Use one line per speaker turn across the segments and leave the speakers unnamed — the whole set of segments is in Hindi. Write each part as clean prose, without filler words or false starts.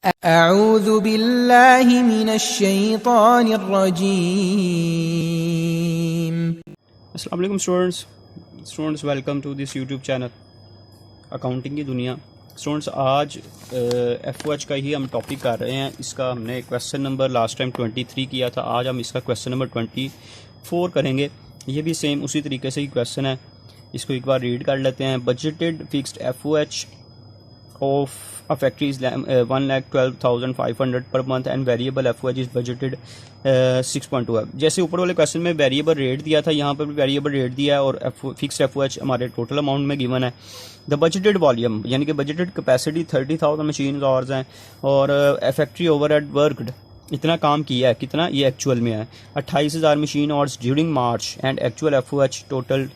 अऊज़ु बिल्लाहि मिनश्शैतानिर्रजीम।
अस्सलाम वालेकुम students welcome to this YouTube channel accounting की दुनिया। स्टूडेंट्स आज एफ का ही हम टॉपिक कर रहे हैं। इसका हमने क्वेश्चन नंबर लास्ट टाइम 23 किया था, आज हम इसका क्वेश्चन नंबर 24 करेंगे। ये भी सेम उसी तरीके से ही क्वेश्चन है, इसको एक बार रीड कर लेते हैं। Budgeted fixed F of a factory is 1,12,500 per month and variable FOH is budgeted 6.2 है। जैसे ऊपर वाले क्वेश्चन में वेरिएबल रेट दिया था, यहाँ पर भी वेरिएबल रेट दिया है और फिक्स्ड FOH हमारे टोटल अमाउंट में गिवन है। द बजटेड वॉल्यूम यानी कि बजटेड कैपेसिटी 30,000 मशीन आवर्स हैं और फैक्ट्री ओवरहेड वर्कड इतना काम किया है। कितना ये एक्चुअल में है 28,000 machine hours during March and actual FOH total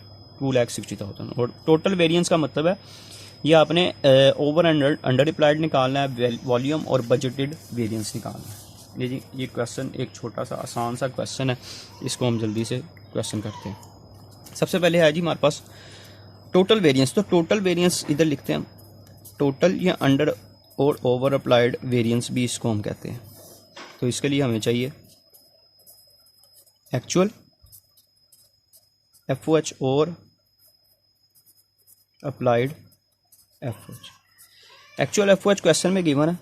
2,60,000। और टोटल वेरिएंस का मतलब है ये आपने ओवर अंडर अप्लाइड निकालना है, वॉल्यूम और बजटेड वेरिएंस निकालना है। ये जी ये क्वेश्चन एक छोटा सा आसान सा क्वेश्चन है, इसको हम जल्दी से क्वेश्चन करते हैं। सबसे पहले है जी हमारे पास टोटल वेरिएंस। तो टोटल वेरिएंस इधर लिखते हैं हम, टोटल या अंडर और ओवर अप्लाइड वेरिएंस भी इसको हम कहते हैं। तो इसके लिए हमें चाहिए एक्चुअल FOH और applied FOH। Actual FOH question में गिवन है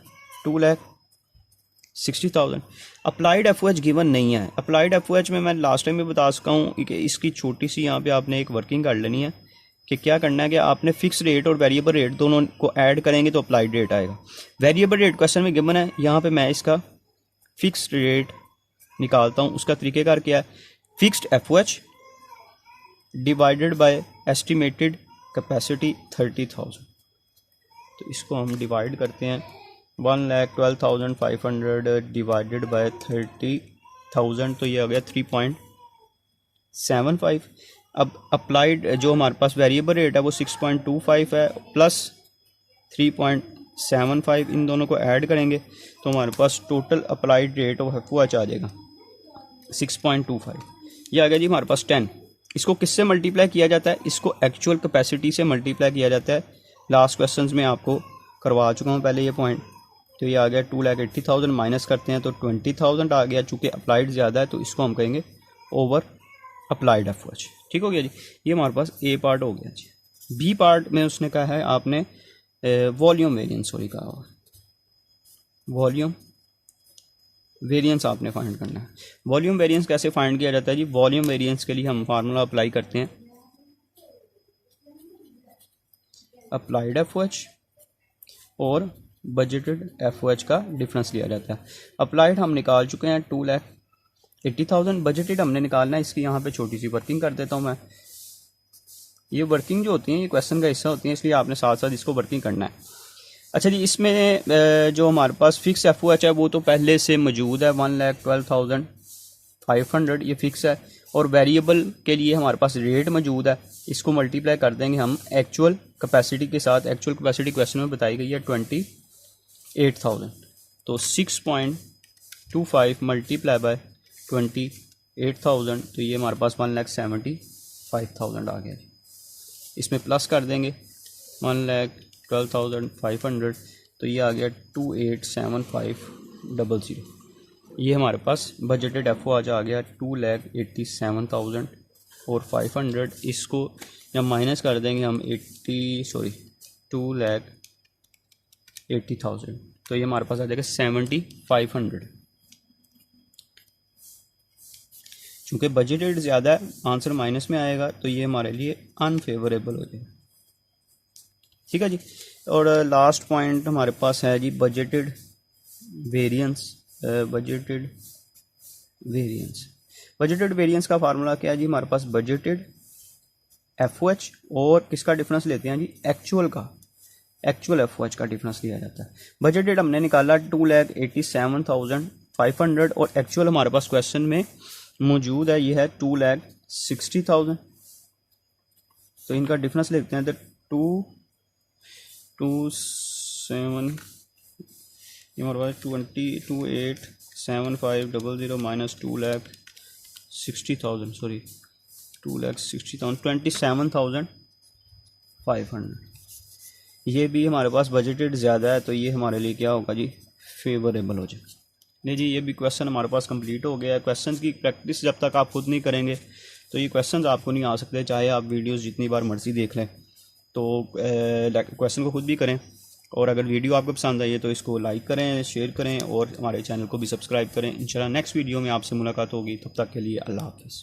2,60,000। अप्लाइड FOH गिवन नहीं है। अप्लाइड FOH में मैं लास्ट टाइम भी बता सका हूँ कि इसकी छोटी सी यहाँ पे आपने एक वर्किंग कर लेनी है कि क्या करना है कि आपने फिक्स रेट और वेरिएबल रेट दोनों को ऐड करेंगे तो अप्लाइड रेट आएगा। वेरिएबल रेट क्वेश्चन में गिवन है, यहाँ पे मैं इसका फिक्स रेट निकालता हूँ। उसका तरीक़ेकार क्या है, fixed FOH divided by estimated capacity 30,000। तो इसको हम डिवाइड करते हैं 1,12,500 डिवाइडेड बाय 30,000, तो ये आ गया 3.75। अब अप्लाइड जो हमारे पास वेरिएबल रेट है वो 6.25 है प्लस 3.75, इन दोनों को ऐड करेंगे तो हमारे पास total applied rate of FOH आ जाएगा 6.25। ये आ गया जी हमारे पास 10। इसको किससे मल्टीप्लाई किया जाता है, इसको एक्चुअल कैपेसिटी से मल्टीप्लाई किया जाता है। लास्ट क्वेश्चंस में आपको करवा चुका हूँ पहले ये पॉइंट। तो ये आ गया 2,80,000 माइनस करते हैं तो 20,000 आ गया। चूँकि अप्लाइड ज़्यादा है तो इसको हम कहेंगे ओवर अप्लाइड FOH। ठीक हो गया जी, ये हमारे पास ए पार्ट हो गया जी। बी पार्ट में उसने कहा है आपने वॉल्यूम वेरिएंस सॉरी कहा हुआ, वॉल्यूम वेरिएंस आपने फाइंड करना है। वॉल्यूम वेरिएंस कैसे फाइंड किया जाता है जी, वॉल्यूम वेरिएंस के लिए हम फार्मूला अप्लाई करते हैं, अप्लाइड FOH और बजटेड FOH का डिफरेंस लिया जाता है। अप्लाइड हम निकाल चुके हैं 2,80,000, बजटेड हमने निकालना है। इसकी यहाँ पे छोटी सी वर्किंग कर देता हूँ मैं। ये वर्किंग जो होती है ये क्वेश्चन का हिस्सा होती है, इसलिए आपने साथ साथ इसको वर्किंग करना है। अच्छा जी, इसमें जो हमारे पास फिक्स FOH है वो तो पहले से मौजूद है 1,12,500, ये फिक्स है। और वेरिएबल के लिए हमारे पास रेट मौजूद है, इसको मल्टीप्लाई कर देंगे हम एक्चुअल कैपेसिटी के साथ। एक्चुअल कैपेसिटी क्वेश्चन में बताई गई है 28,000, तो 6.25 मल्टीप्लाई बाय 28,000, तो ये हमारे पास 1,75,000 आ गया। इसमें प्लस कर देंगे 1,12,500, तो ये आ गया 28,7500। ये हमारे पास बजटेड FOH आ गया 2,87,000 और 500। इसको जब माइनस कर देंगे हम 2,80,000, तो ये हमारे पास आ जाएगा 7,500। चूँकि बजटेड ज़्यादा है आंसर माइनस में आएगा, तो ये हमारे लिए अनफेवरेबल हो जाएगा। ठीक है जी। और लास्ट पॉइंट हमारे पास है जी बजटेड वेरिएंस। बजटेड वेरिएंस का फार्मूला क्या है जी, हमारे पास बजटेड FOH और किसका डिफरेंस लेते हैं जी, एक्चुअल FOH का डिफरेंस लिया जाता है। बजटेड हमने निकाला 2,87,500 और एक्चुअल हमारे पास क्वेश्चन में मौजूद है ये है 2,60,000, तो इनका डिफरेंस लेते हैं तो 2,27 हमारे पास 28,7500 माइनस 2,60,000 सॉरी 2,60,000 27,500। ये भी हमारे पास बजटेड ज़्यादा है, तो ये हमारे लिए क्या होगा जी फेवरेबल हो जाए। नहीं जी, ये भी क्वेश्चन हमारे पास कंप्लीट हो गया है। क्वेश्चन की प्रैक्टिस जब तक आप खुद नहीं करेंगे तो ये क्वेश्चन आपको नहीं आ सकते, चाहे आप वीडियोस जितनी बार मर्जी देख लें। तो क्वेश्चन को खुद भी करें, और अगर वीडियो आपको पसंद आई है तो इसको लाइक करें, शेयर करें, और हमारे चैनल को भी सब्सक्राइब करें। इंशाल्लाह नेक्स्ट वीडियो में आपसे मुलाकात होगी, तब तक के लिए अल्लाह हाफ़िज़।